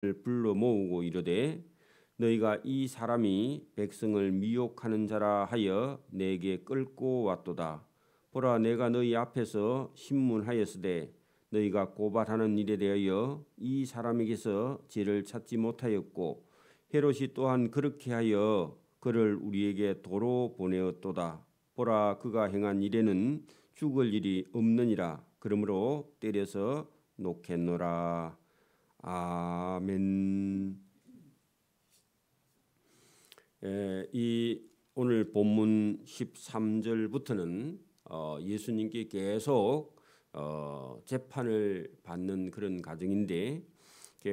불러 모으고 이르되 너희가 이 사람이 백성을 미혹하는 자라 하여 내게 끌고 왔도다. 보라, 내가 너희 앞에서 신문하였으되 너희가 고발하는 일에 대하여 이 사람에게서 죄를 찾지 못하였고 헤롯이 또한 그렇게 하여 그를 우리에게 도로 보내었도다. 보라, 그가 행한 일에는 죽을 일이 없느니라. 그러므로 때려서 놓겠노라. 아멘. 이 오늘 본문 13절부터는 예수님께 계속 재판을 받는 그런 과정인데,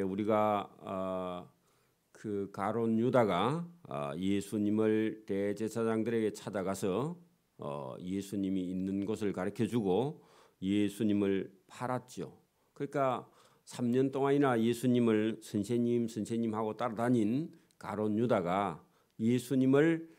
우리가 그 가룟 유다가 예수님을 대제사장들에게 찾아가서 예수님이 있는 곳을 가르쳐주고 예수님을 팔았죠. 그러니까 3년 동안이나 예수님을 선생님 하고 따라다닌 가룟 유다가 예수님을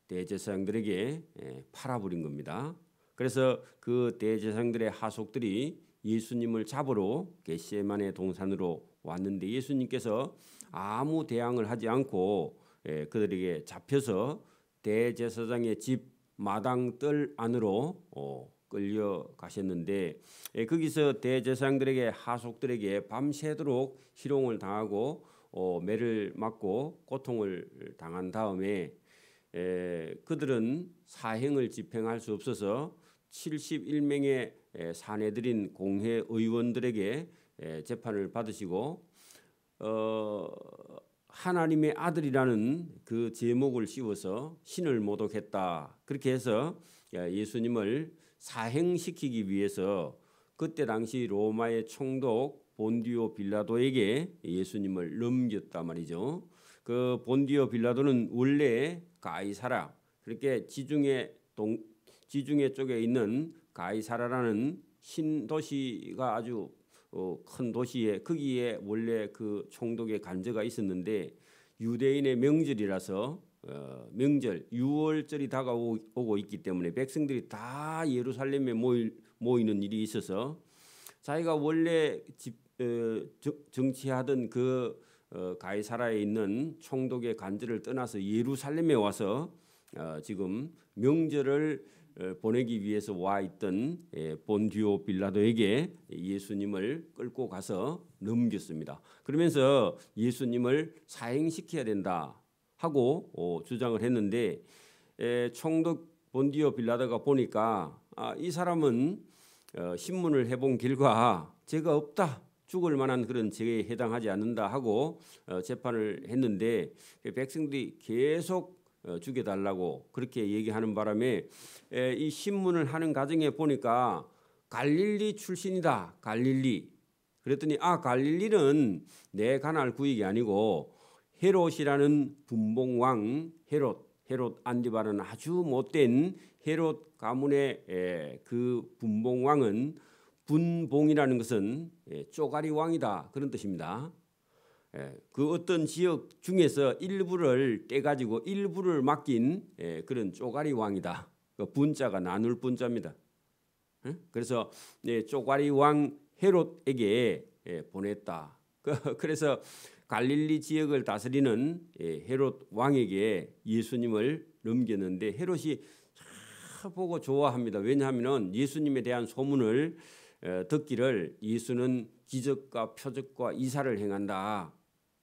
대제사장들에게 팔아버린 겁니다. 그래서 그 대제사장들의 하속들이 예수님을 잡으러 겟세마네 동산으로 왔는데 예수님께서 아무 대항을 하지 않고 그들에게 잡혀서 대제사장의 집 마당 뜰 안으로 끌려가셨는데 거기서 대제사장들에게 하속들에게 밤새도록 희롱을 당하고 매를 맞고 고통을 당한 다음에 그들은 사형을 집행할 수 없어서 71명의 사내들인 공회 의원들에게 재판을 받으시고 하나님의 아들이라는 그 제목을 씌워서 신을 모독했다. 그렇게 해서 예수님을 사형시키기 위해서 그때 당시 로마의 총독 본디오 빌라도에게 예수님을 넘겼단 말이죠. 그 본디오 빌라도는 원래 가이사라, 그렇게 지중해 쪽에 있는 가이사라라는 신도시가 아주 큰 도시에 거기에 원래 그 총독의 관저가 있었는데 유대인의 명절이라서 명절 유월절이 다가오고 있기 때문에 백성들이 다 예루살렘에 모이는 일이 있어서 자기가 원래 정치하던 그 가이사라에 있는 총독의 관저를 떠나서 예루살렘에 와서 지금 명절을 보내기 위해서 와 있던 본디오 빌라도에게 예수님을 끌고 가서 넘겼습니다. 그러면서 예수님을 사형시켜야 된다 하고 주장을 했는데 총독 본디오 빌라도가 보니까 이 사람은 신문을 해본 결과 죄가 없다, 죽을 만한 그런 죄에 해당하지 않는다 하고 재판을 했는데 백성들이 계속 죽여달라고 그렇게 얘기하는 바람에 이 신문을 하는 과정에 보니까 갈릴리 출신이다. 갈릴리. 그랬더니 갈릴리는 내 가나안 구역이 아니고 헤롯이라는 분봉왕 헤롯 안디바는 아주 못된 헤롯 가문의 그 분봉왕은 분봉이라는 것은 쪼가리 왕이다 그런 뜻입니다. 그 어떤 지역 중에서 일부를 떼가지고 일부를 맡긴 그런 쪼가리 왕이다. 그 분자가 나눌 분자입니다. 그래서 쪼가리 왕 헤롯에게 보냈다. 그래서 갈릴리 지역을 다스리는 헤롯 왕에게 예수님을 넘겼는데 헤롯이 보고 좋아합니다. 왜냐하면 예수님에 대한 소문을 듣기를 예수는 기적과 표적과 이사를 행한다.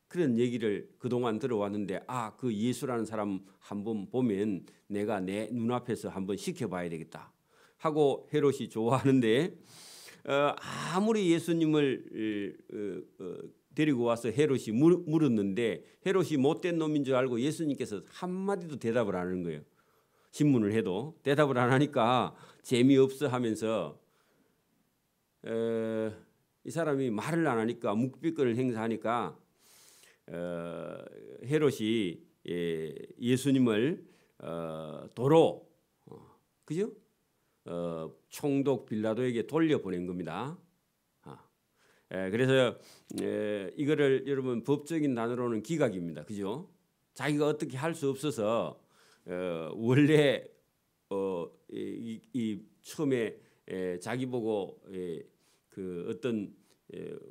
그런 얘기를 그동안 들어왔는데 그 예수라는 사람 한번 보면 내가 내 눈앞에서 한번 시켜봐야 되겠다 하고 헤롯이 좋아하는데 아무리 예수님을 데리고 와서 헤롯이 물었는데 헤롯이 못된 놈인 줄 알고 예수님께서 한마디도 대답을 안 하는 거예요. 신문을 해도 대답을 안 하니까 재미없어 하면서 이 사람이 말을 안 하니까 묵비권을 행사하니까 헤롯이 예수님을 도로 그죠? 총독 빌라도에게 돌려보낸 겁니다. 그래서 이거를 여러분 법적인 단어로는 기각입니다. 그죠? 자기가 어떻게 할 수 없어서 원래 이 처음에 자기 보고 그 어떤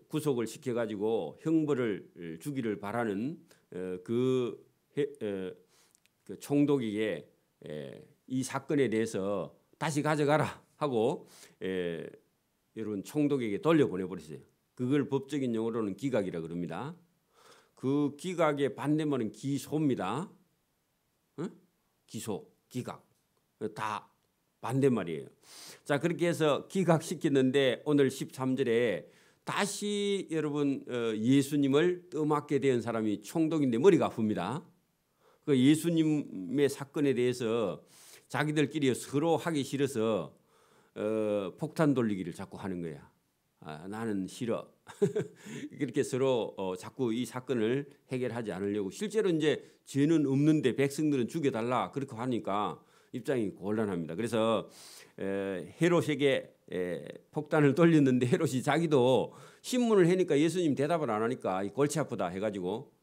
구속을 시켜가지고 형벌을 주기를 바라는 그 총독에게 이 사건에 대해서 다시 가져가라 하고 여러분 총독에게 돌려보내버렸어요. 그걸 법적인 용어로는 기각이라 그럽니다. 그 기각의 반대말은 기소입니다. 기소, 기각 다 반대말이에요. 자, 그렇게 해서 기각시켰는데 오늘 13절에 다시 여러분 예수님을 떠맡게 된 사람이 총독인데 머리가 아픕니다. 그 예수님의 사건에 대해서 자기들끼리 서로 하기 싫어서 폭탄 돌리기를 자꾸 하는 거야. 나는 싫어. 그렇게 서로 자꾸 이 사건을 해결하지 않으려고 실제로 이제 죄는 없는데 백성들은 죽여달라 그렇게 하니까 입장이 곤란합니다. 그래서 헤롯에게 폭탄을 돌렸는데 헤롯이 자기도 신문을 하니까 예수님 대답을 안 하니까 골치 아프다 해가지고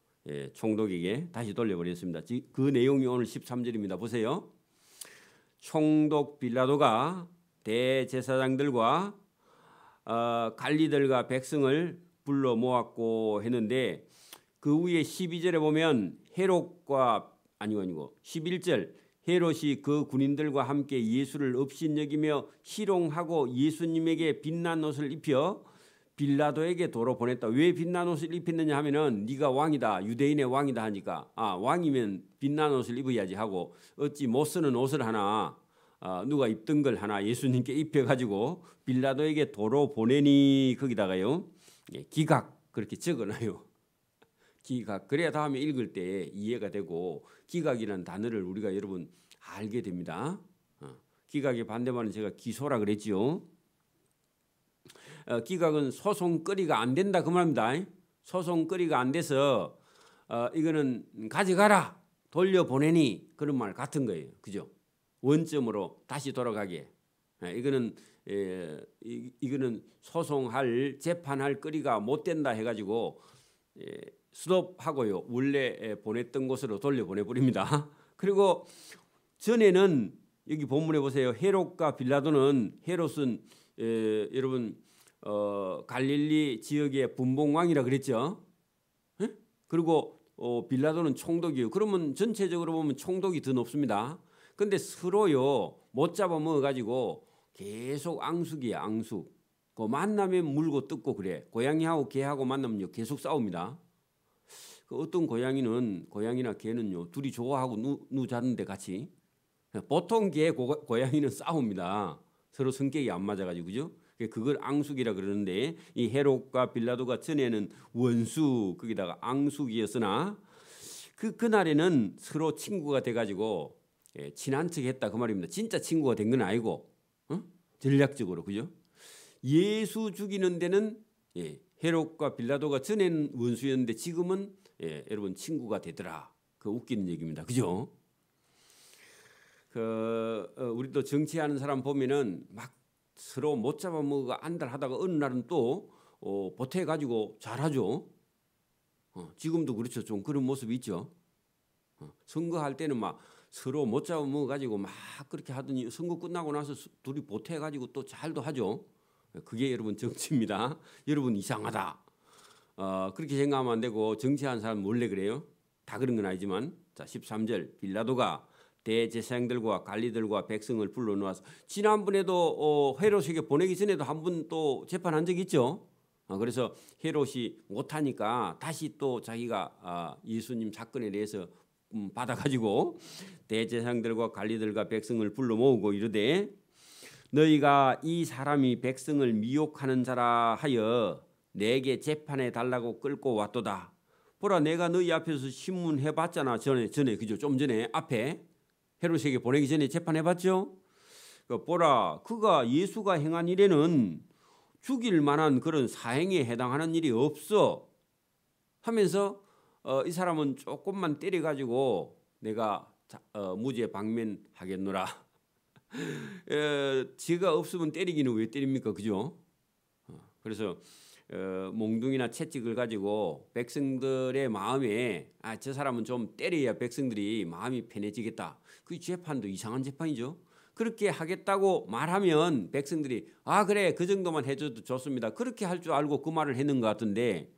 총독에게 다시 돌려버렸습니다. 그 내용이 오늘 13절입니다. 보세요. 총독 빌라도가 대제사장들과 관리들과 백성을 불러 모았고 했는데 그 후에 12절에 보면 헤롯과 아니고 11절 헤롯이 그 군인들과 함께 예수를 업신여기며 희롱하고 예수님에게 빛난 옷을 입혀 빌라도에게 도로 보냈다. 왜 빛난 옷을 입혔느냐 하면은 네가 왕이다, 유대인의 왕이다 하니까 왕이면 빛난 옷을 입어야지 하고 어찌 못 쓰는 옷을 하나 누가 입던 걸 하나 예수님께 입혀가지고 빌라도에게 도로 보내니 거기다가요 기각 그렇게 적어놔요. 기각 그래야 다음에 읽을 때 이해가 되고 기각이라는 단어를 우리가 여러분 알게 됩니다. 기각의 반대말은 제가 기소라 그랬지요. 기각은 소송거리가 안 된다 그 말입니다. 소송거리가 안 돼서 이거는 가져가라 돌려보내니 그런 말 같은 거예요. 그죠? 원점으로 다시 돌아가게. 이거는 소송할 재판할 거리가 못 된다 해가지고 스톱하고요. 원래 보냈던 곳으로 돌려보내버립니다. 그리고 전에는 여기 본문에 보세요. 헤롯과 빌라도는 헤롯은 여러분 갈릴리 지역의 분봉왕이라 그랬죠. 그리고 빌라도는 총독이에요. 그러면 전체적으로 보면 총독이 더 높습니다. 근데 서로요 못 잡아 먹어가지고 계속 앙숙이야 앙숙. 그 만나면 물고 뜯고 그래. 고양이하고 개하고 만나면요 계속 싸웁니다. 그 어떤 고양이나 개는요 둘이 좋아하고 누 자는데 같이. 보통 개 고양이는 싸웁니다. 서로 성격이 안 맞아가지고 그죠? 그걸 앙숙이라 그러는데 이 헤롯과 빌라도가 전에는 원수 거기다가 앙숙이었으나 그날에는 서로 친구가 돼가지고 친한 척했다 그 말입니다. 진짜 친구가 된 건 아니고 전략적으로 그죠? 예수 죽이는 데는 헤롯과 빌라도가 전에는 원수였는데 지금은 여러분 친구가 되더라. 그 웃기는 얘기입니다. 그죠? 우리도 정치하는 사람 보면은 막 서로 못 잡아먹어 안달하다가 어느 날은 또 보태가지고 잘하죠. 지금도 그렇죠. 좀 그런 모습이 있죠. 선거할 때는 막 서로 못 잡아먹어가지고 막 그렇게 하더니 선거 끝나고 나서 둘이 보태가지고 또 잘도 하죠. 그게 여러분 정치입니다. 여러분 이상하다. 그렇게 생각하면 안 되고 정치하는 사람 원래 그래요. 다 그런 건 아니지만 자 13절 빌라도가 대제사장들과 관리들과 백성을 불러놓아서 지난번에도 헤롯에게 보내기 전에도 한 번 또 재판한 적이 있죠. 그래서 헤롯이 못하니까 다시 또 자기가 예수님 사건에 대해서 받아가지고 대제사장들과 관리들과 백성을 불러 모으고 이르되 너희가 이 사람이 백성을 미혹하는 자라 하여 내게 재판해 달라고 끌고 왔도다. 보라 내가 너희 앞에서 신문해봤잖아. 전에 그죠? 좀 전에 앞에 헤롯에게 보내기 전에 재판해봤죠. 보라 그가 예수가 행한 일에는 죽일 만한 그런 사행에 해당하는 일이 없어 하면서 이 사람은 조금만 때려가지고 내가 무죄 방면하겠노라. 죄가 없으면 때리기는 왜 때립니까? 그죠? 그래서 몽둥이나 채찍을 가지고 백성들의 마음에 저 사람은 좀 때려야 백성들이 마음이 편해지겠다. 그 재판도 이상한 재판이죠. 그렇게 하겠다고 말하면 백성들이 아 그래 그 정도만 해줘도 좋습니다. 그렇게 할 줄 알고 그 말을 했는 것 같은데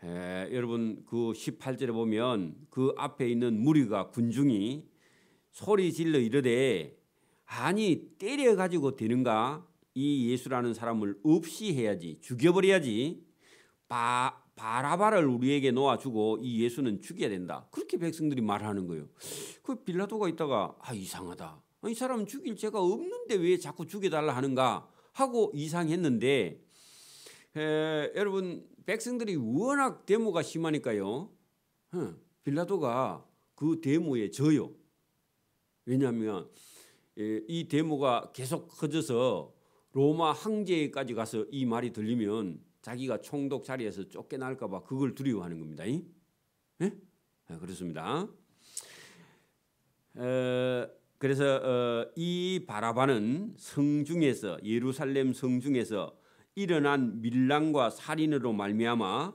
여러분 그 18절에 보면 그 앞에 있는 무리가 군중이 소리 질러 이르되 아니 때려가지고 되는가? 이 예수라는 사람을 없이 해야지 죽여버려야지 바라바를 우리에게 놓아주고 이 예수는 죽여야 된다. 그렇게 백성들이 말하는 거예요. 그 빌라도가 있다가 아 이상하다. 이 사람은 죽일 죄가 없는데 왜 자꾸 죽여달라 하는가 하고 이상했는데 여러분 백성들이 워낙 데모가 심하니까요. 빌라도가 그 데모에 져요. 왜냐하면 이 데모가 계속 커져서 로마 황제까지 가서 이 말이 들리면 자기가 총독 자리에서 쫓겨날까 봐 그걸 두려워하는 겁니다. 네? 그렇습니다. 그래서 이 바라바는 성중에서 예루살렘 성중에서 일어난 밀란과 살인으로 말미암아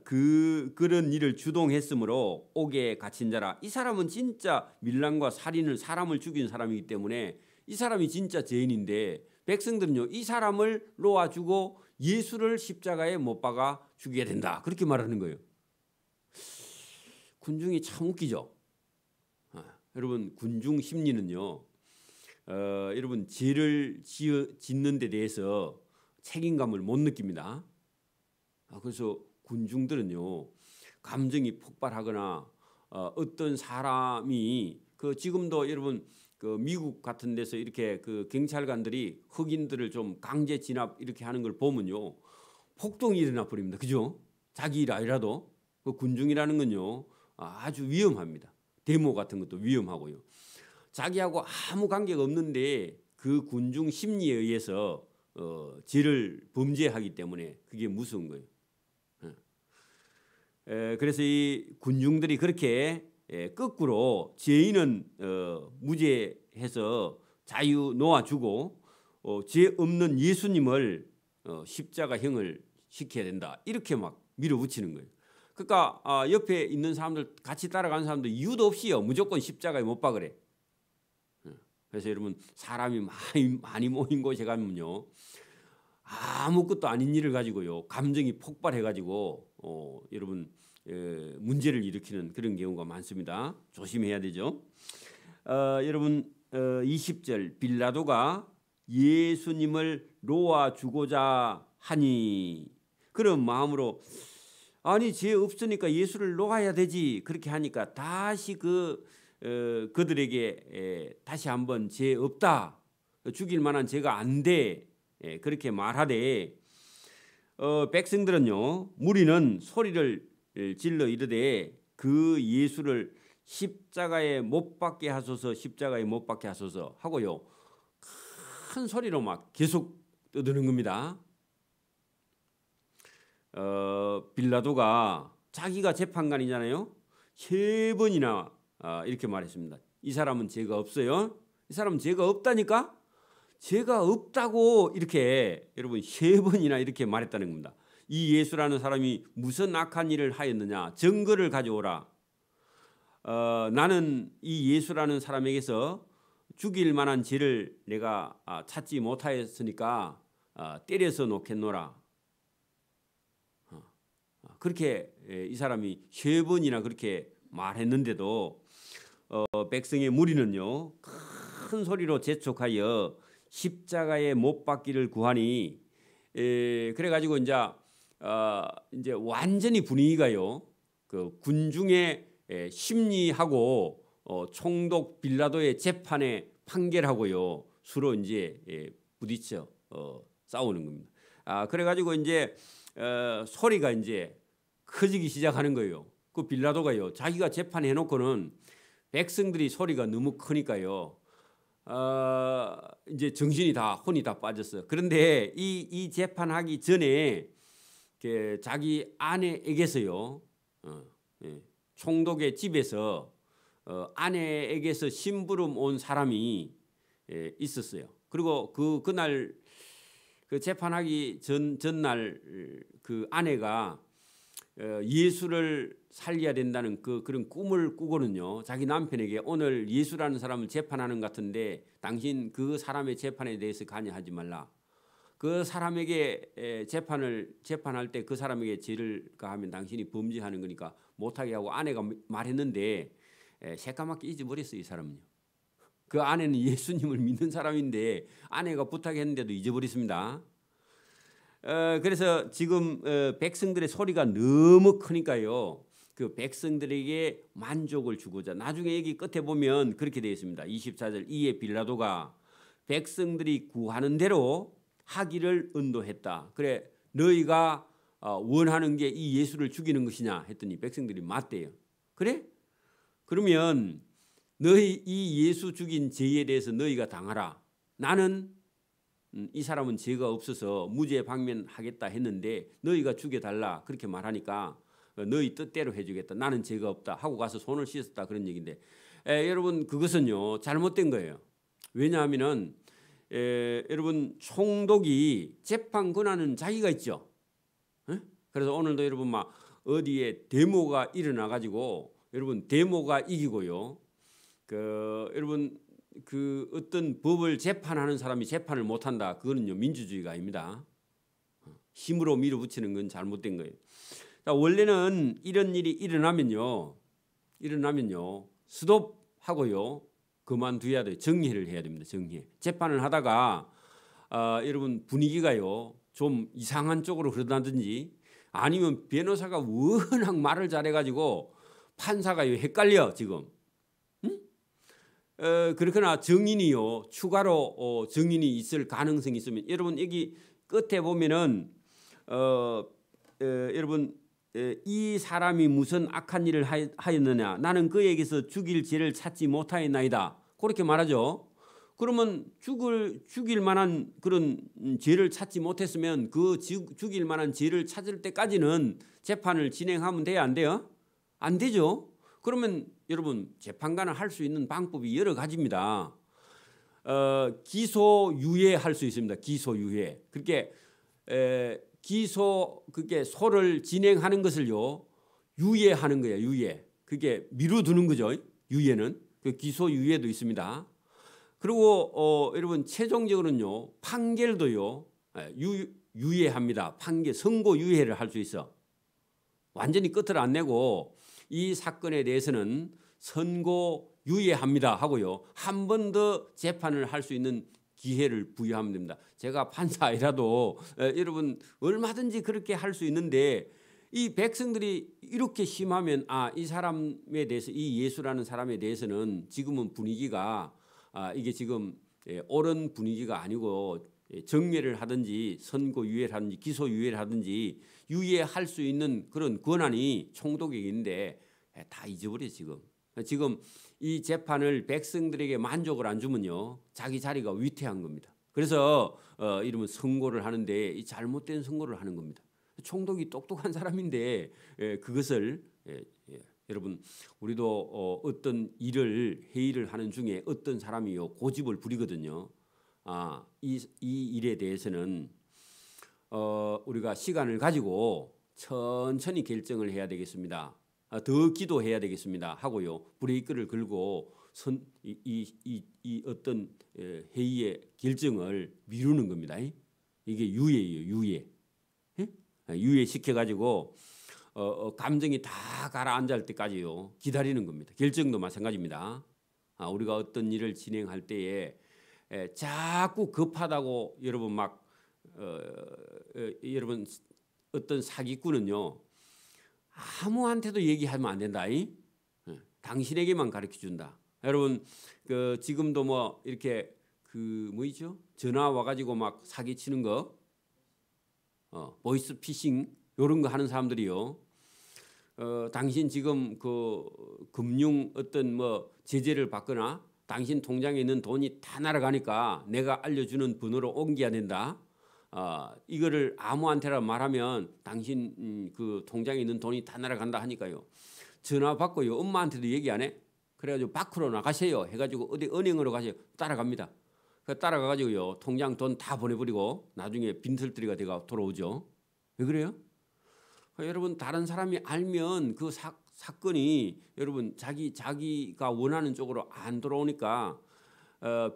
그런 일을 주동했으므로 옥에 갇힌 자라. 이 사람은 진짜 밀란과 살인을 사람을 죽인 사람이기 때문에 이 사람이 진짜 죄인인데 백성들은요 이 사람을 놓아주고 예수를 십자가에 못 박아 죽여야 된다 그렇게 말하는 거예요. 군중이 참 웃기죠. 여러분 군중 심리는요 여러분 죄를 짓는 데 대해서 책임감을 못 느낍니다. 그래서 군중들은요 감정이 폭발하거나 어떤 사람이 그 지금도 여러분 그 미국 같은 데서 이렇게 그 경찰관들이 흑인들을 좀 강제 진압 이렇게 하는 걸 보면요 폭동이 일어나 버립니다. 그죠? 자기 일 아니라도 그 군중이라는 건요 아주 위험합니다. 데모 같은 것도 위험하고요. 자기하고 아무 관계가 없는데 그 군중 심리에 의해서 죄를 범죄하기 때문에 그게 무서운 거예요. 그래서 이 군중들이 그렇게 거꾸로 죄인은 무죄해서 자유 놓아주고 죄 없는 예수님을 십자가형을 시켜야 된다 이렇게 막 밀어붙이는 거예요. 그러니까 옆에 있는 사람들 같이 따라가는 사람들 이유도 없이요 무조건 십자가에 못 박으래. 그래서 여러분 사람이 많이 모인 곳에 가면요 아무것도 아닌 일을 가지고요 감정이 폭발해가지고 여러분 문제를 일으키는 그런 경우가 많습니다. 조심해야 되죠. 여러분 20절 빌라도가 예수님을 놓아주고자 하니 그런 마음으로 아니 죄 없으니까 예수를 놓아야 되지 그렇게 하니까 다시 그들에게 다시 한번 죄 없다 죽일 만한 죄가 안 돼 그렇게 말하되 백성들은요 무리는 소리를 질러 이르되 그 예수를 십자가에 못 박게 하소서 십자가에 못 박게 하소서 하고요 큰 소리로 막 계속 떠드는 겁니다. 빌라도가 자기가 재판관이잖아요. 3번이나 이렇게 말했습니다. 이 사람은 죄가 없어요. 이 사람은 죄가 없다니까. 죄가 없다고 이렇게 여러분 3번이나 이렇게 말했다는 겁니다. 이 예수라는 사람이 무슨 악한 일을 하였느냐 증거를 가져오라. 나는 이 예수라는 사람에게서 죽일 만한 죄를 내가 찾지 못하였으니까 때려서 놓겠노라. 그렇게 이 사람이 3번이나 그렇게 말했는데도 백성의 무리는요 큰 소리로 재촉하여 십자가에 못 박기를 구하니 그래가지고 이제 완전히 분위기가요 그 군중의 심리하고 총독 빌라도의 재판의 판결하고요 서로 이제 부딪혀 싸우는 겁니다. 그래가지고 이제 소리가 이제 커지기 시작하는 거예요. 그 빌라도가요 자기가 재판해 놓고는 백성들이 소리가 너무 크니까요 이제 정신이 다 혼이 다 빠졌어요. 그런데 이 재판하기 전에 자기 아내에게서요 총독의 집에서 아내에게서 심부름 온 사람이 있었어요. 그리고 그날 그 재판하기 전날 그 아내가 예수를 살려야 된다는 그런 꿈을 꾸고는요. 자기 남편에게 오늘 예수라는 사람을 재판하는 것 같은데 당신 그 사람의 재판에 대해서 관여하지 말라. 그 사람에게 재판할 때 그 사람에게 죄를 가하면 당신이 범죄하는 거니까 못하게 하고 아내가 말했는데 새까맣게 잊어버렸어요. 이 사람은요. 그 아내는 예수님을 믿는 사람인데 아내가 부탁했는데도 잊어버렸습니다. 그래서 지금 백성들의 소리가 너무 크니까요. 그 백성들에게 만족을 주고자 나중에 여기 끝에 보면 그렇게 되어 있습니다. 24절 이에 빌라도가 백성들이 구하는 대로 하기를 언도했다. 그래 너희가 원하는 게 이 예수를 죽이는 것이냐 했더니 백성들이 맞대요. 그래? 그러면 너희 이 예수 죽인 죄에 대해서 너희가 당하라. 나는 이 사람은 죄가 없어서 무죄 방면하겠다 했는데 너희가 죽여달라 그렇게 말하니까 너희 뜻대로 해주겠다. 나는 죄가 없다 하고 가서 손을 씻었다 그런 얘기인데 여러분 그것은요 잘못된 거예요. 왜냐하면은 여러분 총독이 재판 권하는 자기가 있죠. 그래서 오늘도 여러분 막 어디에 데모가 일어나 가지고 여러분 데모가 이기고요. 여러분 그 어떤 법을 재판하는 사람이 재판을 못한다. 그거는요 민주주의가 아닙니다. 힘으로 밀어붙이는 건 잘못된 거예요. 자, 원래는 이런 일이 일어나면요 스톱하고요 그만둬야 돼요. 정리를 해야 됩니다. 정리. 재판을 하다가 여러분 분위기가요 좀 이상한 쪽으로 흐르다든지 아니면 변호사가 워낙 말을 잘해가지고 판사가 헷갈려 지금. 그렇거나 증인이요 추가로 증인이 있을 가능성이 있으면 여러분 여기 끝에 보면은 여러분 이 사람이 무슨 악한 일을 하였느냐 나는 그에게서 죽일 죄를 찾지 못하였나이다 그렇게 말하죠. 그러면 죽일 만한 그런 죄를 찾지 못했으면 그 죽일 만한 죄를 찾을 때까지는 재판을 진행하면 돼야 안 돼요? 안 되죠. 그러면 여러분 재판관은 할 수 있는 방법이 여러 가지입니다. 기소유예할 수 있습니다. 기소유예. 그렇게 그게 소를 진행하는 것을요 유예하는 거예요. 유예. 그게 미루두는 거죠. 유예는 그 기소유예도 있습니다. 그리고 여러분 최종적으로는요 판결도요 유예합니다. 판결 선고유예를 할 수 있어. 완전히 끝을 안 내고 이 사건에 대해서는 선고유예합니다 하고요. 한 번 더 재판을 할 수 있는 기회를 부여하면 됩니다. 제가 판사이라도 여러분 얼마든지 그렇게 할 수 있는데 이 백성들이 이렇게 심하면 이 사람에 대해서 이 예수라는 사람에 대해서는 지금은 분위기가 이게 지금 옳은 분위기가 아니고 정례를 하든지 선고유예를 하든지 기소유예를 하든지 유예할 수 있는 그런 권한이 총독에게 있는데 다 잊어버려 지금 이 재판을 백성들에게 만족을 안 주면요 자기 자리가 위태한 겁니다. 그래서 이러면 선고를 하는데 이 잘못된 선고를 하는 겁니다. 총독이 똑똑한 사람인데 그것을 여러분 우리도 어떤 회의를 하는 중에 어떤 사람이요 고집을 부리거든요. 이 일에 대해서는 우리가 시간을 가지고 천천히 결정을 해야 되겠습니다. 더 기도해야 되겠습니다 하고요 브레이크를 걸고 이 어떤 회의의 결정을 미루는 겁니다. 이게 유예예요. 유예시켜 가지고 감정이 다 가라앉을 때까지요 기다리는 겁니다. 결정도 마찬가지입니다. 우리가 어떤 일을 진행할 때에 자꾸 급하다고 여러분 여러분 어떤 사기꾼은요 아무한테도 얘기하면 안 된다. 당신에게만 가르쳐 준다. 여러분 지금도 뭐 이렇게 뭐죠? 전화 와가지고 막 사기 치는 거, 보이스 피싱 이런 거 하는 사람들이요. 당신 지금 금융 어떤 제재를 받거나 당신 통장에 있는 돈이 다 날아가니까 내가 알려주는 번호로 옮겨야 된다. 이거를 아무한테나 말하면 당신 그 통장에 있는 돈이 다 날아간다 하니까요. 전화 받고요. 엄마한테도 얘기 안 해. 그래가지고 밖으로 나가세요. 해가지고 어디 은행으로 가세요. 따라갑니다. 따라가가지고요. 통장 돈 다 보내버리고 나중에 빈털터리가 돼가 돌아오죠. 왜 그래요? 여러분 다른 사람이 알면 그 사건이 여러분 자기가 원하는 쪽으로 안 돌아오니까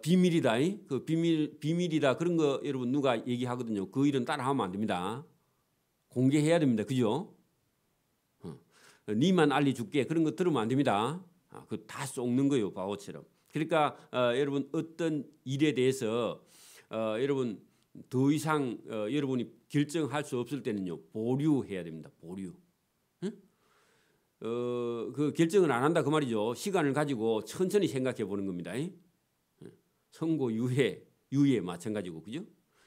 비밀이다. 그 비밀이다 그런 거 여러분 누가 얘기하거든요. 그 일은 따라하면 안 됩니다. 공개해야 됩니다. 그죠? 니만 알려줄게 그런 거 들으면 안 됩니다. 그 다 속는 거예요. 바보처럼. 그러니까 여러분 어떤 일에 대해서 여러분 더 이상 여러분이 결정할 수 없을 때는요 보류해야 됩니다. 보류. 그 결정을 안 한다 그 말이죠. 시간을 가지고 천천히 생각해 보는 겁니다. 선고 유예 마찬가지고 그죠?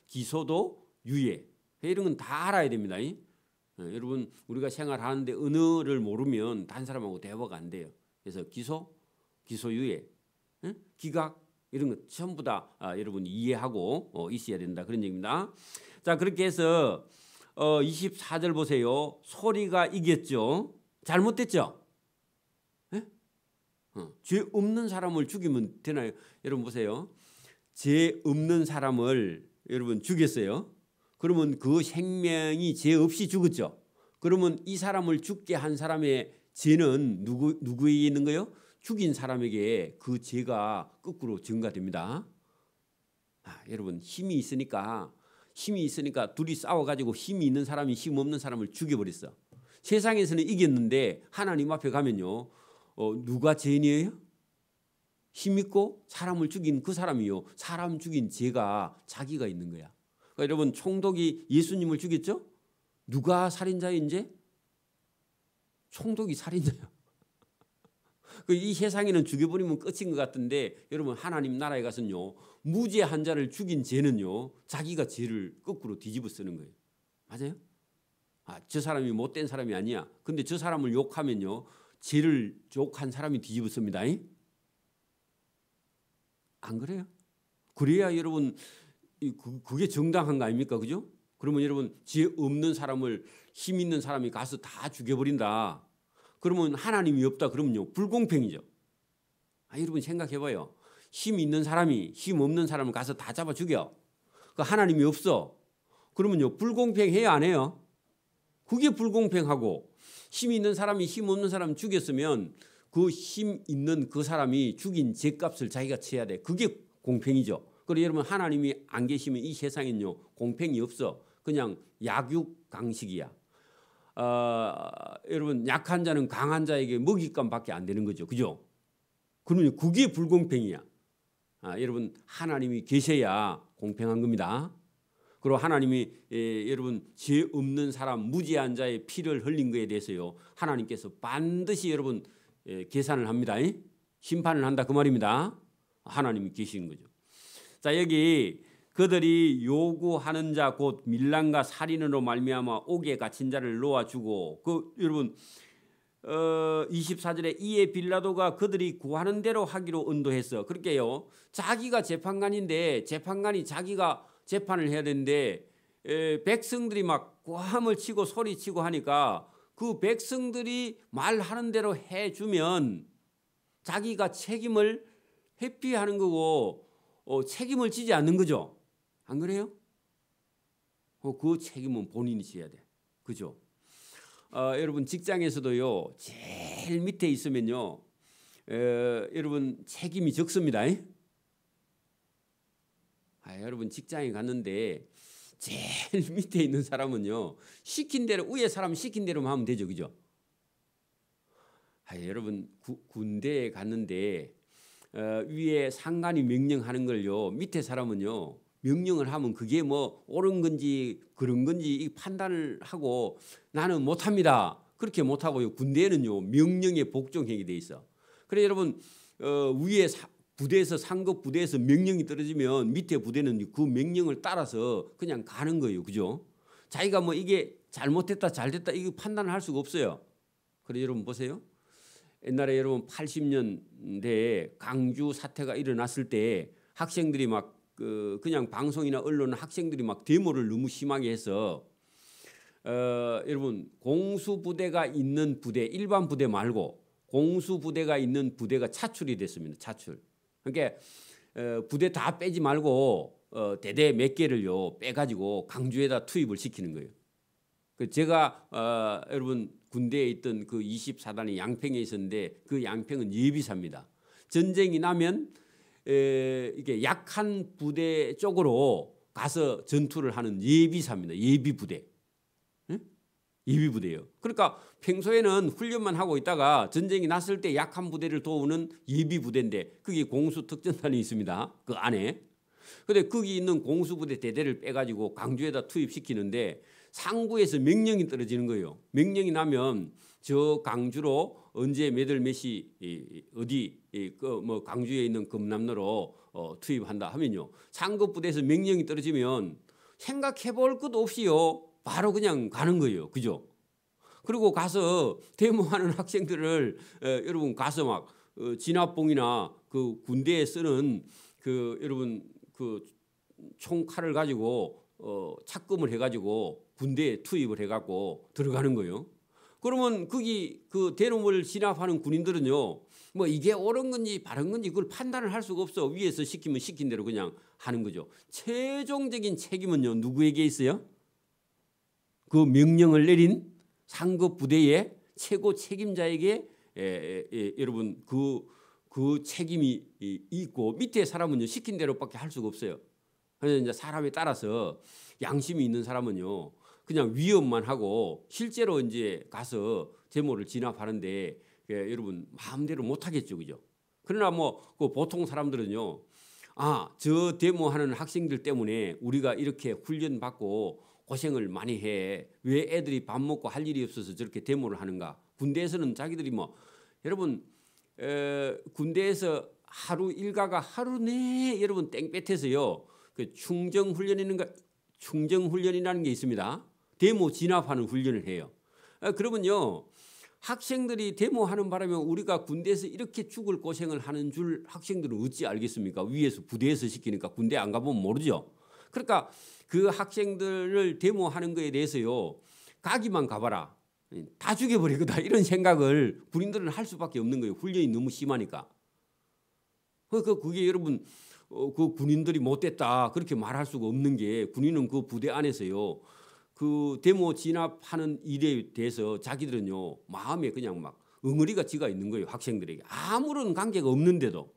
기소도 유예 이런 건 다 알아야 됩니다. 여러분 우리가 생활하는데 언어를 모르면 다른 사람하고 대화가 안 돼요. 그래서 기소유예, 기각 이런 것 전부 다 여러분이 이해하고 있어야 된다 그런 얘기입니다. 자 그렇게 해서 24절 보세요. 소리가 이겼죠. 잘못됐죠. 죄 없는 사람을 죽이면 되나요? 여러분 보세요. 죄 없는 사람을 여러분 죽였어요. 그러면 그 생명이 죄 없이 죽었죠. 그러면 이 사람을 죽게 한 사람의 죄는 누구에게 있는 거예요? 죽인 사람에게 그 죄가 거꾸로 증가됩니다. 여러분 힘이 있으니까 둘이 싸워가지고 힘이 있는 사람이 힘 없는 사람을 죽여버렸어. 세상에서는 이겼는데 하나님 앞에 가면요. 누가 죄인이에요? 힘 있고 사람을 죽인 그 사람이요. 사람 죽인 죄가 자기가 있는 거야. 그러니까 여러분 총독이 예수님을 죽였죠? 누가 살인자인지? 총독이 살인자예요. 이 세상에는 죽여버리면 끝인 것 같은데 여러분 하나님 나라에 가서는요. 무죄한 자를 죽인 죄는요. 자기가 죄를 거꾸로 뒤집어 쓰는 거예요. 맞아요? 저 사람이 못된 사람이 아니야. 근데 저 사람을 욕하면요. 죄를 욕한 사람이 뒤집어 씁니다. 안 그래요? 그래야 여러분 그게 정당한 거 아닙니까? 그죠? 그러면 여러분 죄 없는 사람을 힘 있는 사람이 가서 다 죽여버린다. 그러면 하나님이 없다 그러면요. 불공평이죠. 여러분 생각해봐요. 힘 있는 사람이 힘 없는 사람을 가서 다 잡아 죽여. 그 하나님이 없어. 그러면요. 불공평해야 안 해요? 그게 불공평하고 힘 있는 사람이 힘 없는 사람 죽였으면 그 힘 있는 그 사람이 죽인 죄값을 자기가 치어야 돼. 그게 공평이죠. 그리고 여러분 하나님이 안 계시면 이 세상엔요 공평이 없어. 그냥 약육강식이야. 여러분 약한 자는 강한 자에게 먹잇감밖에 안 되는 거죠. 그죠? 그러면 그게 불공평이야. 여러분 하나님이 계셔야 공평한 겁니다. 그리고 하나님이 여러분 죄 없는 사람 무죄한 자의 피를 흘린 것에 대해서요 하나님께서 반드시 여러분 계산을 합니다. 심판을 한다 그 말입니다. 하나님이 계신 거죠. 자 여기 그들이 요구하는 자 곧 밀란과 살인으로 말미암아 옥에 갇힌 자를 놓아주고 여러분 24절에 이에 빌라도가 그들이 구하는 대로 하기로 언도했어. 그렇게요 자기가 재판관인데 재판관이 자기가 재판을 해야 되는데 백성들이 막 고함을 치고 소리치고 하니까 그 백성들이 말하는 대로 해주면 자기가 책임을 회피하는 거고 책임을 지지 않는 거죠. 안 그래요? 그 책임은 본인이 져야 돼. 그죠? 여러분 직장에서도요. 제일 밑에 있으면요. 여러분 책임이 적습니다. 여러분 직장에 갔는데 제일 밑에 있는 사람은요. 시킨 대로 위에 사람 시킨 대로만 하면 되죠. 그죠? 여러분 군대에 갔는데 위에 상관이 명령하는 걸요. 밑에 사람은요. 명령을 하면 그게 뭐 옳은 건지 그런 건지 판단을 하고 나는 못합니다. 그렇게 못하고요. 군대에는요. 명령에 복종하게 돼 있어. 그래 여러분 위에 부대에서 상급 부대에서 명령이 떨어지면 밑에 부대는 그 명령을 따라서 그냥 가는 거예요. 그죠? 자기가 뭐 이게 잘못됐다 잘됐다 이거 판단을 할 수가 없어요. 그래 여러분 보세요. 옛날에 여러분 80년대에 강주 사태가 일어났을 때 학생들이 막 그냥 방송이나 언론 학생들이 막 데모를 너무 심하게 해서 여러분 공수부대가 있는 부대 일반 부대 말고 공수부대가 있는 부대가 차출이 됐습니다. 차출. 그러니까 부대 다 빼지 말고 대대 몇 개를요 빼가지고 강주에다 투입을 시키는 거예요. 그 제가 여러분 군대에 있던 그 24단이 양평에 있었는데 그 양평은 예비사입니다. 전쟁이 나면 이게 약한 부대 쪽으로 가서 전투를 하는 예비사입니다. 예비부대. 예비부대예요. 그러니까 평소에는 훈련만 하고 있다가 전쟁이 났을 때 약한 부대를 도우는 예비부대인데 그게 공수특전단이 있습니다. 그 안에. 근데 거기 있는 공수부대 대대를 빼가지고 강주에다 투입시키는데 상부에서 명령이 떨어지는 거예요. 명령이 나면 저 강주로 언제 몇 월 몇 시 어디 그 뭐 강주에 있는 금남로로 투입한다 하면요. 상급 부대에서 명령이 떨어지면 생각해볼 것도 없이요. 바로 그냥 가는 거예요. 그죠? 그리고 가서 데모하는 학생들을 여러분 가서 막 진압봉이나 그 군대에 쓰는 그 여러분 그 총칼을 가지고 착금을 해가지고 군대에 투입을 해갖고 들어가는 거예요. 그러면 거기 그 대놈을 진압하는 군인들은요, 뭐 이게 옳은 건지 바른 건지 그걸 판단을 할 수가 없어. 위에서 시키면 시킨 대로 그냥 하는 거죠. 최종적인 책임은요 누구에게 있어요? 그 명령을 내린 상급 부대의 최고 책임자에게 여러분 그 책임이 있고 밑에 사람은요 시킨 대로밖에 할 수가 없어요. 그래서 이제 사람에 따라서 양심이 있는 사람은요 그냥 위협만 하고 실제로 이제 가서 데모를 진압하는데 여러분 마음대로 못 하겠죠, 그죠? 그러나 뭐 그 보통 사람들은요, 저 데모하는 학생들 때문에 우리가 이렇게 훈련 받고 고생을 많이 해. 왜 애들이 밥 먹고 할 일이 없어서 저렇게 데모를 하는가? 군대에서는 자기들이 뭐 여러분 군대에서 하루 일과가 하루 내 여러분 땡볕에서요 그 충정훈련이라는 게 있습니다. 데모 진압하는 훈련을 해요. 그러면요 학생들이 데모하는 바람에 우리가 군대에서 이렇게 죽을 고생을 하는 줄 학생들은 어찌 알겠습니까? 위에서 부대에서 시키니까 군대 안 가보면 모르죠. 그러니까 그 학생들을 데모하는 거에 대해서요 가기만 가봐라 다 죽여버리거다 이런 생각을 군인들은 할 수밖에 없는 거예요. 훈련이 너무 심하니까. 그게 여러분 그 군인들이 못됐다 그렇게 말할 수가 없는 게 군인은 그 부대 안에서요 그 데모 진압하는 일에 대해서 자기들은요 마음에 그냥 막 엉어리가 지가 있는 거예요. 학생들에게 아무런 관계가 없는데도.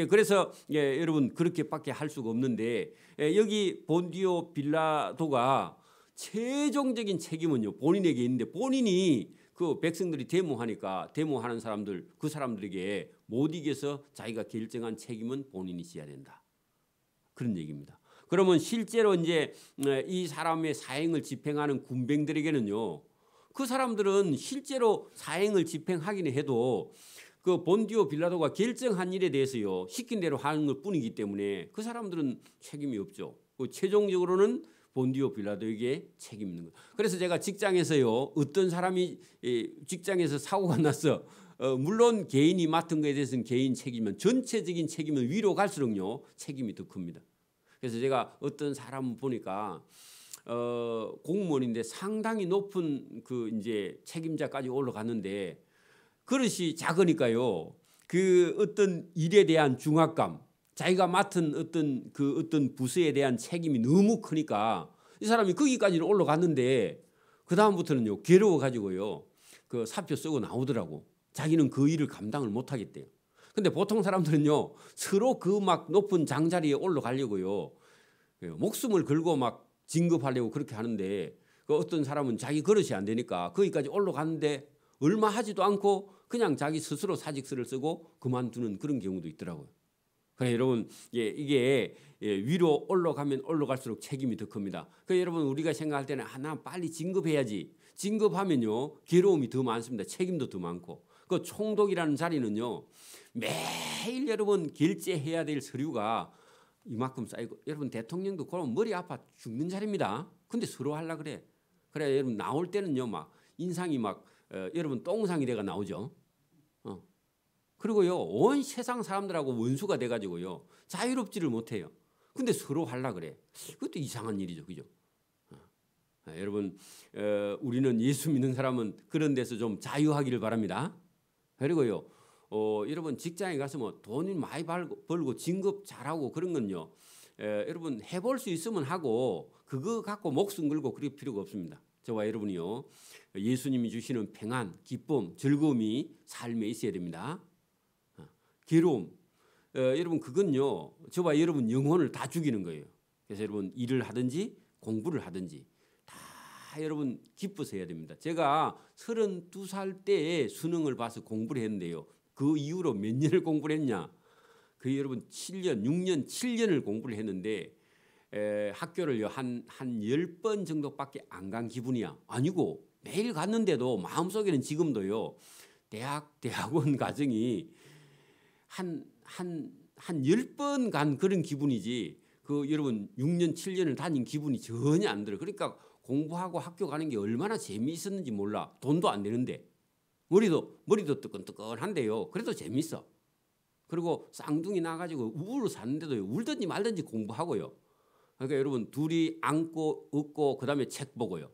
그래서 여러분 그렇게밖에 할 수가 없는데 여기 본디오 빌라도가 최종적인 책임은요 본인에게 있는데 본인이 그 백성들이 데모하니까 데모하는 사람들 그 사람들에게 못 이겨서 자기가 결정한 책임은 본인이 져야 된다. 그런 얘기입니다. 그러면 실제로 이제 이 사람의 사행을 집행하는 군병들에게는요 그 사람들은 실제로 사행을 집행하기는 해도 그 본디오 빌라도가 결정한 일에 대해서요 시킨 대로 하는 것 뿐이기 때문에 그 사람들은 책임이 없죠. 최종적으로는 본디오 빌라도에게 책임 있는 거예요. 그래서 제가 직장에서요 어떤 사람이 직장에서 사고가 났어. 물론 개인이 맡은 것에 대해서는 개인 책임은 전체적인 책임은 위로 갈수록요 책임이 더 큽니다. 그래서 제가 어떤 사람 보니까 공무원인데 상당히 높은 그 이제 책임자까지 올라갔는데 그릇이 작으니까요. 그 어떤 일에 대한 중압감, 자기가 맡은 어떤 부서에 대한 책임이 너무 크니까 이 사람이 거기까지는 올라갔는데 그 다음부터는요 괴로워 가지고요 그 사표 쓰고 나오더라고. 자기는 그 일을 감당을 못 하겠대요. 근데 보통 사람들은요 서로 그 막 높은 장자리에 올라가려고요 목숨을 걸고 막 진급하려고 그렇게 하는데 그 어떤 사람은 자기 그릇이 안 되니까 거기까지 올라갔는데 얼마 하지도 않고 그냥 자기 스스로 사직서를 쓰고 그만두는 그런 경우도 있더라고요. 그래 여러분 이게 위로 올라가면 올라갈수록 책임이 더 큽니다. 그래서 여러분 우리가 생각할 때는 나 빨리 진급해야지. 진급하면요 괴로움이 더 많습니다. 책임도 더 많고. 그 총독이라는 자리는요 매일 여러분 결제해야 될 서류가 이만큼 쌓이고 여러분 대통령도 그러면 머리 아파 죽는 자리입니다. 근데 서로 하려 그래. 그래 여러분 나올 때는요 막 인상이 막 여러분 똥상이 돼가 나오죠. 그리고요 온 세상 사람들하고 원수가 돼가지고요 자유롭지를 못해요. 근데 서로 하려 그래. 그것도 이상한 일이죠, 그죠? 여러분 우리는 예수 믿는 사람은 그런 데서 좀 자유하기를 바랍니다. 그리고요 여러분 직장에 가서 뭐 돈이 많이 벌고 진급 잘하고 그런 건요 여러분 해볼 수 있으면 하고 그거 갖고 목숨 걸고 그럴 필요가 없습니다. 저와 여러분이요. 예수님이 주시는 평안, 기쁨, 즐거움이 삶에 있어야 됩니다. 괴로움. 여러분 그건요. 저와 여러분 영혼을 다 죽이는 거예요. 그래서 여러분 일을 하든지 공부를 하든지 다 여러분 기뻐서 해야 됩니다. 제가 32살 때에 수능을 봐서 공부를 했는데요. 그 이후로 몇 년을 공부를 했냐. 그 여러분 7년, 6년, 7년을 공부를 했는데 학교를요 한 10번 정도밖에 안 간 기분이야. 아니고 매일 갔는데도 마음속에는 지금도요. 대학원 과정이 한 10번 간 그런 기분이지 그 여러분 6년 7년을 다닌 기분이 전혀 안 들어요. 그러니까 공부하고 학교 가는 게 얼마나 재미있었는지 몰라. 돈도 안 되는데 머리도 뜨끈뜨끈한데요. 그래도 재밌어. 그리고 쌍둥이 나가지고 우울로 사는데도 울든지 말든지 공부하고요. 그러니까 여러분 둘이 안고 웃고 그다음에 책 보고요.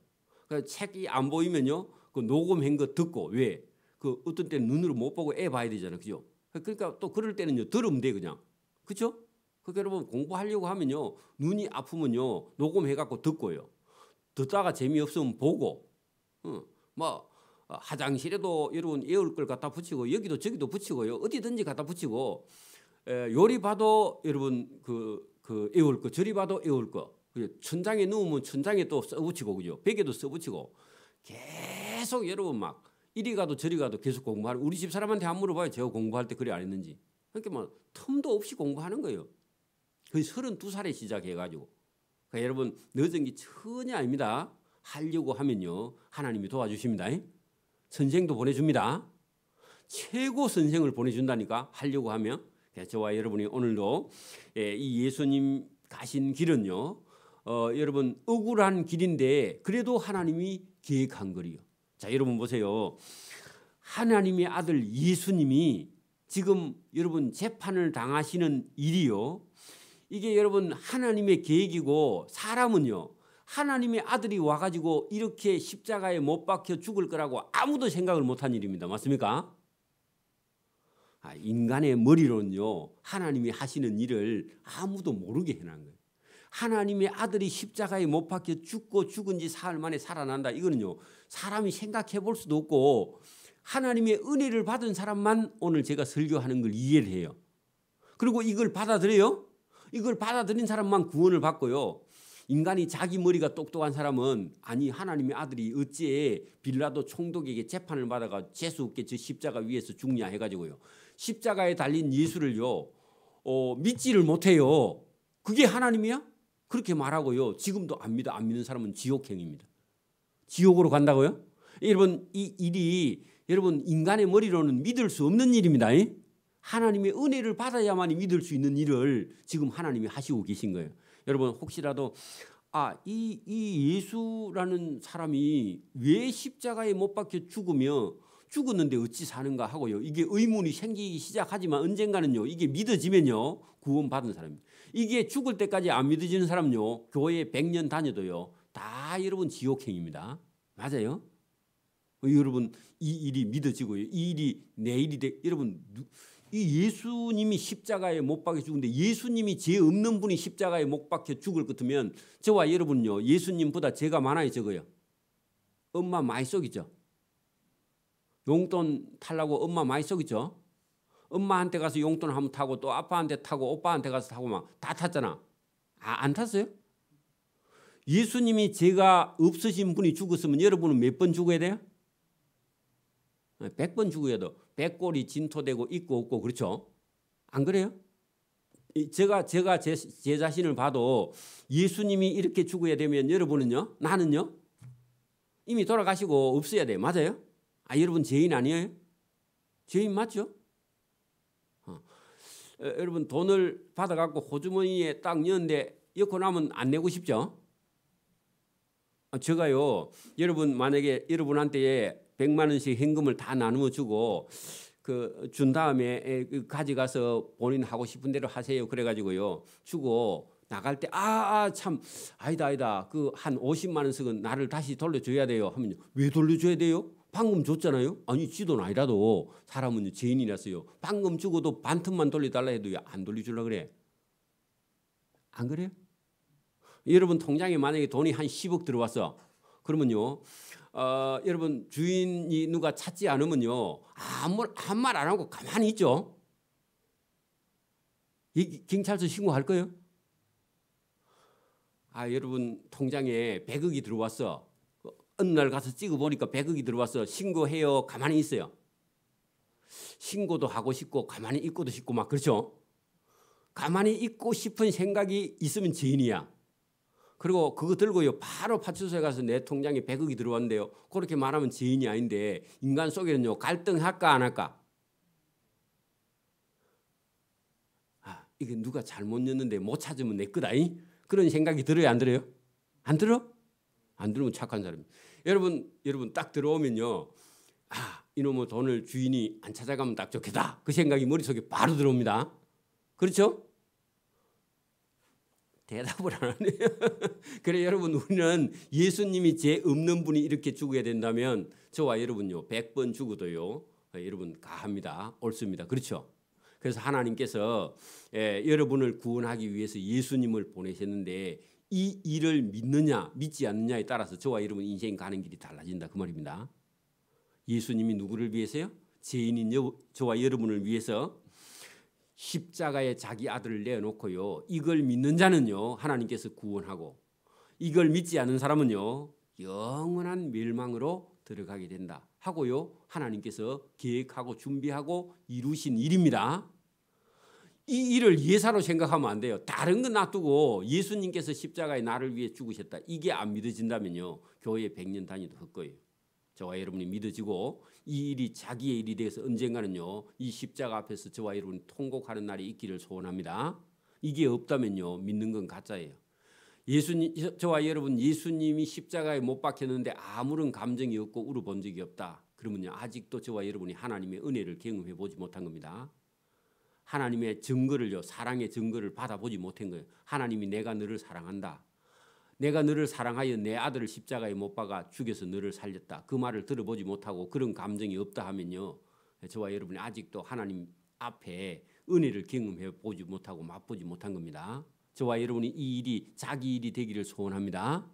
그러니까 책이 안 보이면요 그 녹음한 거 듣고 왜? 그 어떤 때는 눈으로 못 보고 애 봐야 되잖아요, 그죠? 그러니까 또 그럴 때는요 들으면 돼 그냥, 그렇죠? 그러니까 여러분 공부하려고 하면요 눈이 아프면요 녹음해갖고 듣고요. 듣다가 재미없으면 보고, 뭐 화장실에도 여러분 애울 걸 갖다 붙이고 여기도 저기도 붙이고요 어디든지 갖다 붙이고 요리 봐도 여러분 그 애울 거 저리 봐도 애울 거 천장에 누우면 천장에 또 써붙이고 그죠? 벽에도 써붙이고 계속 여러분 막 이리 가도 저리 가도 계속 공부하는 우리 집 사람한테 안 물어봐요. 제가 공부할 때 그래 안 했는지. 그러니까 뭐 틈도 없이 공부하는 거예요. 거의 32살에 시작해가지고. 그러니까 여러분 늦은 게 전혀 아닙니다. 하려고 하면요 하나님이 도와주십니다. 선생도 보내줍니다. 최고 선생을 보내준다니까 하려고 하면. 저와 여러분이 오늘도 이 예수님 가신 길은요 여러분 억울한 길인데 그래도 하나님이 계획한 거리요. 자 여러분 보세요. 하나님의 아들 예수님이 지금 여러분 재판을 당하시는 일이요. 이게 여러분 하나님의 계획이고 사람은요. 하나님의 아들이 와가지고 이렇게 십자가에 못 박혀 죽을 거라고 아무도 생각을 못한 일입니다. 맞습니까? 인간의 머리로는요. 하나님이 하시는 일을 아무도 모르게 해놓은 거예요. 하나님의 아들이 십자가에 못 박혀 죽고 죽은 지 사흘 만에 살아난다. 이거는요. 사람이 생각해 볼 수도 없고 하나님의 은혜를 받은 사람만 오늘 제가 설교하는 걸 이해를 해요. 그리고 이걸 받아들여요. 이걸 받아들인 사람만 구원을 받고요. 인간이 자기 머리가 똑똑한 사람은 아니 하나님의 아들이 어찌 빌라도 총독에게 재판을 받아가 재수없게 저 십자가 위에서 죽냐 해가지고요. 십자가에 달린 예수를요. 믿지를 못해요. 그게 하나님이야? 그렇게 말하고요. 지금도 안 믿어. 안 믿는 사람은 지옥행입니다. 지옥으로 간다고요? 여러분 이 일이 여러분 인간의 머리로는 믿을 수 없는 일입니다. 하나님의 은혜를 받아야만 믿을 수 있는 일을 지금 하나님이 하시고 계신 거예요. 여러분 혹시라도 이 예수라는 사람이 왜 십자가에 못 박혀 죽었는데 어찌 사는가 하고요. 이게 의문이 생기기 시작하지만 언젠가는요. 이게 믿어지면요. 구원받은 사람입니다. 이게 죽을 때까지 안 믿어지는 사람은요. 교회 100년 다녀도요. 다 여러분 지옥행입니다. 맞아요? 여러분 이 일이 믿어지고요. 이 일이 내 일이 돼. 여러분 이 예수님이 십자가에 못 박혀 죽는데 예수님이 죄 없는 분이 십자가에 못 박혀 죽을 것 같으면 저와 여러분요. 예수님보다 죄가 많아요 적어요? 엄마 많이 속이죠? 용돈 타려고 엄마 많이 속이죠? 엄마한테 가서 용돈 한번 타고 또 아빠한테 타고 오빠한테 가서 타고 막 다 탔잖아. 안 탔어요? 예수님이 죄가 없으신 분이 죽었으면 여러분은 몇 번 죽어야 돼요? 100번 죽어야 돼. 100골이 진토되고 있고 없고 그렇죠? 안 그래요? 제가 제 자신을 봐도 예수님이 이렇게 죽어야 되면 여러분은요? 나는요? 이미 돌아가시고 없어야 돼. 맞아요? 여러분 죄인 아니에요? 죄인 맞죠? 여러분 돈을 받아갖고 호주머니에 딱 넣는데 엮고 나면 안 내고 싶죠? 제가요. 여러분 만약에 여러분한테 100만 원씩 현금을 다 나누어 주고 준 다음에 가져가서 본인 하고 싶은 대로 하세요. 그래가지고요. 주고 나갈 때 참 아니다. 그 한 50만 원씩은 나를 다시 돌려줘야 돼요. 하면요. 왜 돌려줘야 돼요? 방금 줬잖아요. 아니 지돈 아니라도 사람은 죄인이라서요. 방금 주고도 반틈만 돌려달라 해도 안 돌려주려고 그래. 안 그래요? 여러분 통장에 만약에 돈이 한 10억 들어왔어. 그러면요, 여러분 주인이 누가 찾지 않으면요 아무 말 안 하고 가만히 있죠. 이 경찰서 신고할 거예요? 여러분 통장에 100억이 들어왔어. 어느 날 가서 찍어보니까 100억이 들어왔어. 신고해요? 가만히 있어요? 신고도 하고 싶고 가만히 있고도 싶고 막 그렇죠? 가만히 있고 싶은 생각이 있으면 죄인이야. 그리고 그거 들고요 바로 파출소에 가서 내 통장에 100억이 들어왔는데요. 그렇게 말하면 죄인이 아닌데 인간 속에는요 갈등할까 안 할까? 이게 누가 잘못 넣었는데 못 찾으면 내 거다잉? 그런 생각이 들어요 안 들어요? 안 들어? 안 들으면 착한 사람이에요. 여러분 딱 들어오면요. 이놈의 돈을 주인이 안 찾아가면 딱 좋겠다. 그 생각이 머릿속에 바로 들어옵니다. 그렇죠? 대답을 안 하네요. 그래 여러분 우리는 예수님이 죄 없는 분이 이렇게 죽어야 된다면 저와 여러분요 100번 죽어도요 여러분 가합니다. 옳습니다. 그렇죠? 그래서 하나님께서 여러분을 구원하기 위해서 예수님을 보내셨는데 이 일을 믿느냐 믿지 않느냐에 따라서 저와 여러분 인생 가는 길이 달라진다 그 말입니다. 예수님이 누구를 위해서요? 죄인인 저와 여러분을 위해서 십자가에 자기 아들을 내어놓고요. 이걸 믿는 자는요. 하나님께서 구원하고 이걸 믿지 않는 사람은요. 영원한 멸망으로 들어가게 된다 하고요. 하나님께서 계획하고 준비하고 이루신 일입니다. 이 일을 예사로 생각하면 안 돼요. 다른 건 놔두고 예수님께서 십자가에 나를 위해 죽으셨다. 이게 안 믿어진다면요. 교회 100년 다니도 헛거예요. 저와 여러분이 믿어지고 이 일이 자기의 일이 돼서 언젠가는요. 이 십자가 앞에서 저와 여러분이 통곡하는 날이 있기를 소원합니다. 이게 없다면요. 믿는 건 가짜예요. 저와 여러분 예수님이 십자가에 못 박혔는데 아무런 감정이 없고 울어본 적이 없다. 그러면요. 아직도 저와 여러분이 하나님의 은혜를 경험해 보지 못한 겁니다. 하나님의 증거를요. 사랑의 증거를 받아보지 못한 거예요. 하나님이 내가 너를 사랑한다. 내가 너를 사랑하여 내 아들을 십자가에 못 박아 죽여서 너를 살렸다. 그 말을 들어보지 못하고 그런 감정이 없다 하면요. 저와 여러분이 아직도 하나님 앞에 은혜를 경험해 보지 못하고 맛보지 못한 겁니다. 저와 여러분이 이 일이 자기 일이 되기를 소원합니다.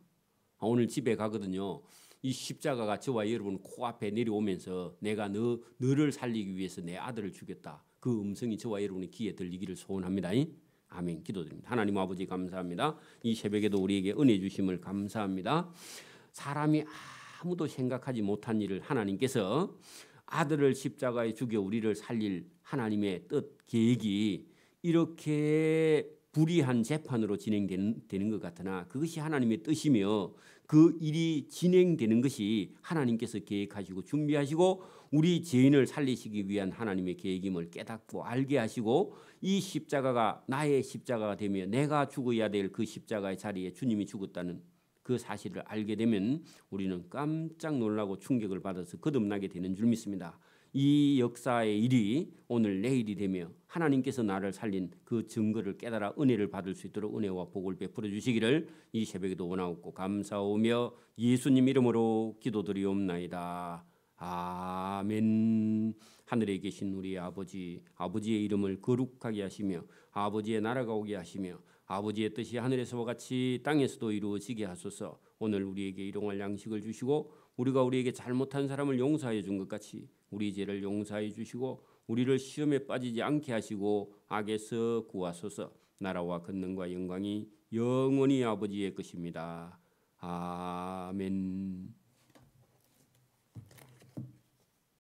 오늘 집에 가거든요. 이 십자가가 저와 여러분 코앞에 내려오면서 내가 너를 살리기 위해서 내 아들을 죽였다. 그 음성이 저와 여러분의 귀에 들리기를 소원합니다. 아멘. 기도드립니다. 하나님 아버지 감사합니다. 이 새벽에도 우리에게 은혜 주심을 감사합니다. 사람이 아무도 생각하지 못한 일을 하나님께서 아들을 십자가에 죽여 우리를 살릴 하나님의 뜻 계획이 이렇게 불의한 재판으로 진행되는 것 같으나 그것이 하나님의 뜻이며 그 일이 진행되는 것이 하나님께서 계획하시고 준비하시고 우리 죄인을 살리시기 위한 하나님의 계획임을 깨닫고 알게 하시고 이 십자가가 나의 십자가가 되며 내가 죽어야 될 그 십자가의 자리에 주님이 죽었다는 그 사실을 알게 되면 우리는 깜짝 놀라고 충격을 받아서 거듭나게 되는 줄 믿습니다. 이 역사의 일이 오늘 내일이 되며 하나님께서 나를 살린 그 증거를 깨달아 은혜를 받을 수 있도록 은혜와 복을 베풀어 주시기를 이 새벽에도 원하옵고 감사오며 예수님 이름으로 기도드리옵나이다. 아멘. 하늘에 계신 우리 아버지의 이름을 거룩하게 하시며 아버지의 나라가 오게 하시며 아버지의 뜻이 하늘에서와 같이 땅에서도 이루어지게 하소서. 오늘 우리에게 일용할 양식을 주시고 우리에게 잘못한 사람을 용서하여 준 것 같이 우리 죄를 용서하여 주시고 우리를 시험에 빠지지 않게 하시고 악에서 구하소서. 나라와 권능과 영광이 영원히 아버지의 것입니다. 아멘.